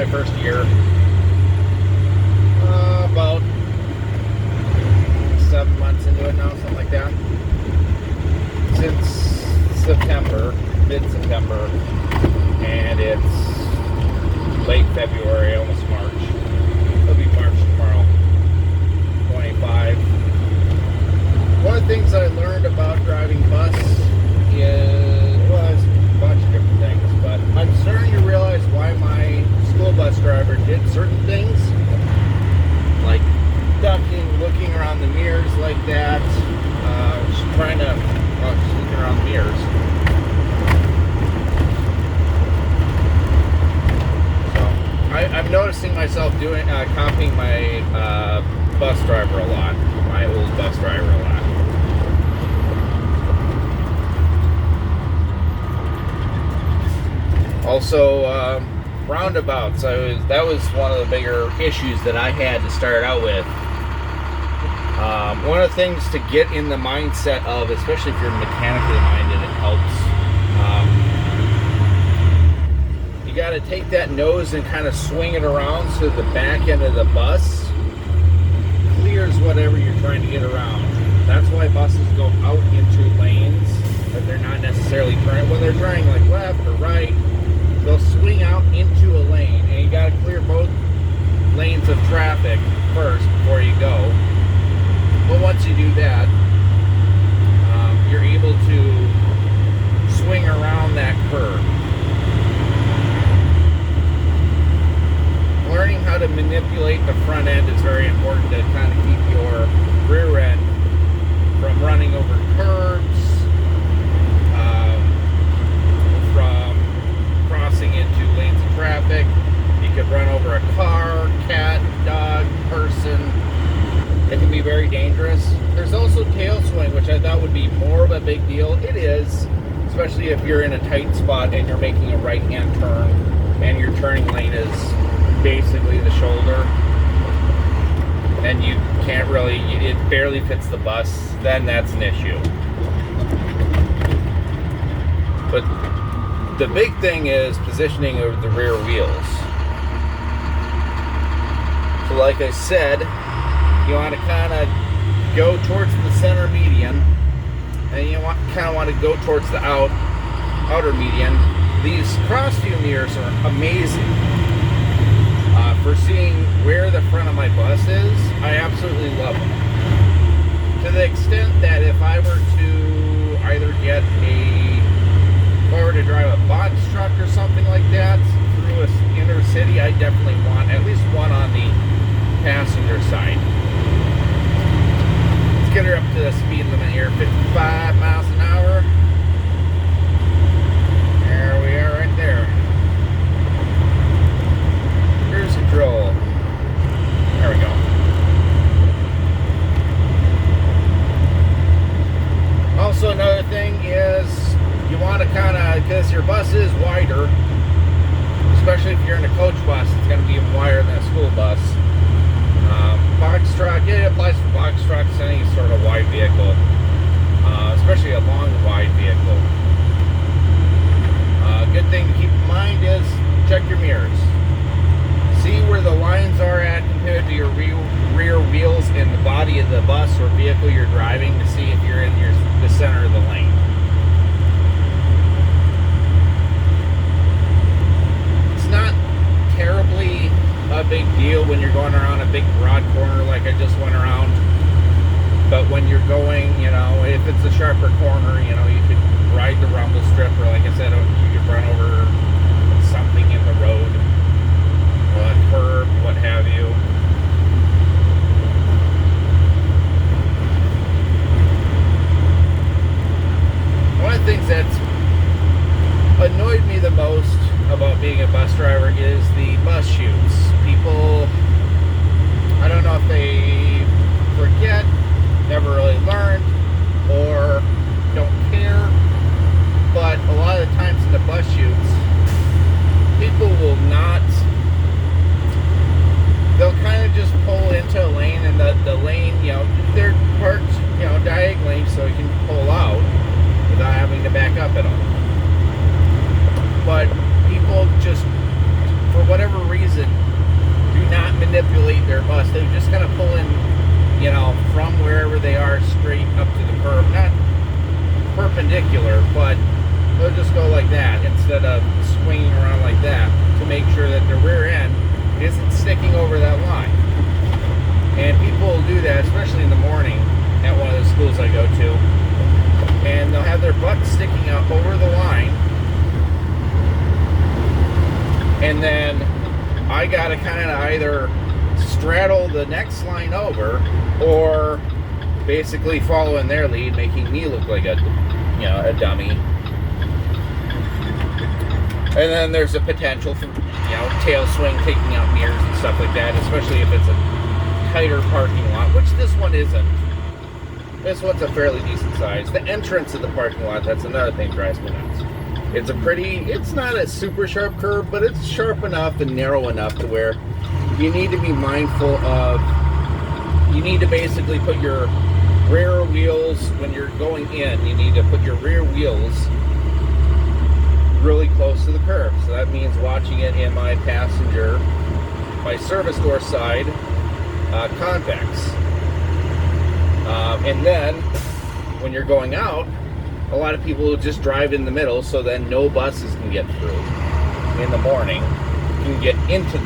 my first year. About 7 months into it now, something like that. Since September, mid-September, and it's late February, almost March. It'll be March tomorrow, 25. One of the things I learned about driving bus is, well, there's a bunch of different things, but I'm starting to realize why my school bus driver did certain things, like ducking, looking around the mirrors like that, just trying to, just looking around the mirrors. So, I'm noticing myself doing, copying my bus driver a lot, my old bus driver a lot. Also, roundabouts. That was one of the bigger issues that I had to start out with. One of the things to get in the mindset of, especially if you're mechanically minded, it helps. You got to take that nose and kind of swing it around so the back end of the bus clears whatever you're trying to get around. That's why buses go out into lanes that they're not necessarily turning. When they're turning like left or right, they'll swing out into a lane, and you got to clear both lanes of traffic first before you go. But once you do that, you're able to swing around that curve. Learning how to manipulate the front end is very important to kind of keep your rear end from running over curbs, from crossing into lanes of traffic. You could run over a car, cat, dog, person. It can be very dangerous. There's also tail swing, which I thought would be more of a big deal. It is, especially if you're in a tight spot and you're making a right-hand turn and your turning lane is basically the shoulder, and you can't really, it barely fits the bus, then that's an issue. But the big thing is positioning of the rear wheels. So like I said, you want to kind of go towards the center median, and you kind of want to go towards the outer median. These cross view mirrors are amazing for seeing where the front of my bus is. I absolutely love them, to the extent that if I were to either get if I were to drive a box truck or something like that through an inner city, I definitely want at least one on the passenger side. Let's get her up to the speed limit here, 55 miles an hour. There we are, right there. Cruise control. There we go. Also, another thing is you want to kind of, because your bus is wider, especially if you're in a coach bus, it's going to be even wider than a school bus. Box truck, yeah, it applies for box trucks, any sort of wide vehicle, especially a long, wide vehicle. Good thing to keep in mind is check your mirrors. See where the lines are at compared to your rear wheels in the body of the bus or vehicle you're driving to see if you're in the center of the lane. It's not terribly a big deal when you're going around a big broad corner like I just went around, but when you're going, if it's a sharper corner, you could ride the rumble strip, or like I said, you could run over something in the road, a curb, what have you. One of the things that's annoyed me the most about being a bus driver is the bus chutes. People, I don't know if they forget, never really learned, or don't care, but a lot of the times in the bus chutes, people will not, they'll kind of just pull into a lane, and the lane, they're parked, diagonally so you can pull out without having to back up at all. But people just, for whatever reason, perpendicular, but they'll just go like that instead of swinging around like that to make sure that the rear end isn't sticking over that line. And people will do that, especially in the morning at one of the schools I go to, and they'll have their butt sticking out over the line, and then I gotta kind of either straddle the next line over or basically follow in their lead, making me look like a dummy. And then there's a potential for tail swing, taking out mirrors and stuff like that, especially if it's a tighter parking lot, which this one isn't. This one's a fairly decent size. The entrance of the parking lot, that's another thing that drives me nuts. It's not a super sharp curve, but it's sharp enough and narrow enough to where you need to be mindful of, you need to basically put your rear wheels, when you're going in, you need to put your rear wheels really close to the curb. So that means watching it in my service door side convex. And then when you're going out, a lot of people will just drive in the middle, so then no buses can get through in the morning. Can get into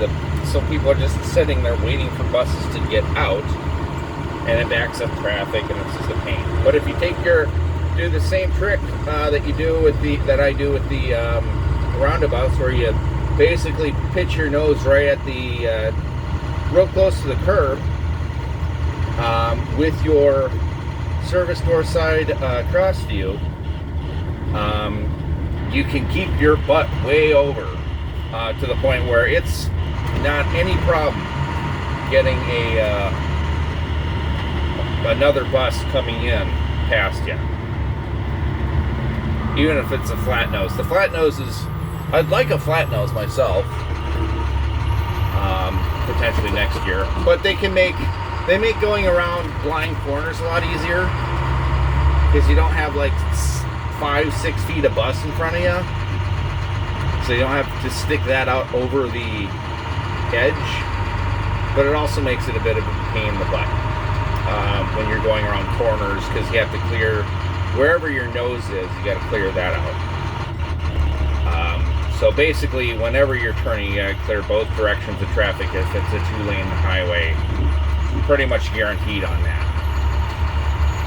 so people are just sitting there waiting for buses to get out, and it backs up traffic, and it's just a pain. But if you do the same trick that I do with the roundabouts, where you basically pitch your nose right at the real close to the curb with your service door side cross view, you can keep your butt way over to the point where it's not any problem getting another bus coming in past you, even if it's a flat nose. The flat nose I'd like a flat nose myself, potentially next year, but they make going around blind corners a lot easier, because you don't have like 5-6 feet of bus in front of you, so you don't have to stick that out over the edge. But it also makes it a bit of a pain in the butt when you're going around corners, because you have to clear wherever your nose is, you got to clear that out. So basically, whenever you're turning, you got to clear both directions of traffic if it's a 2-lane highway. Pretty much guaranteed on that.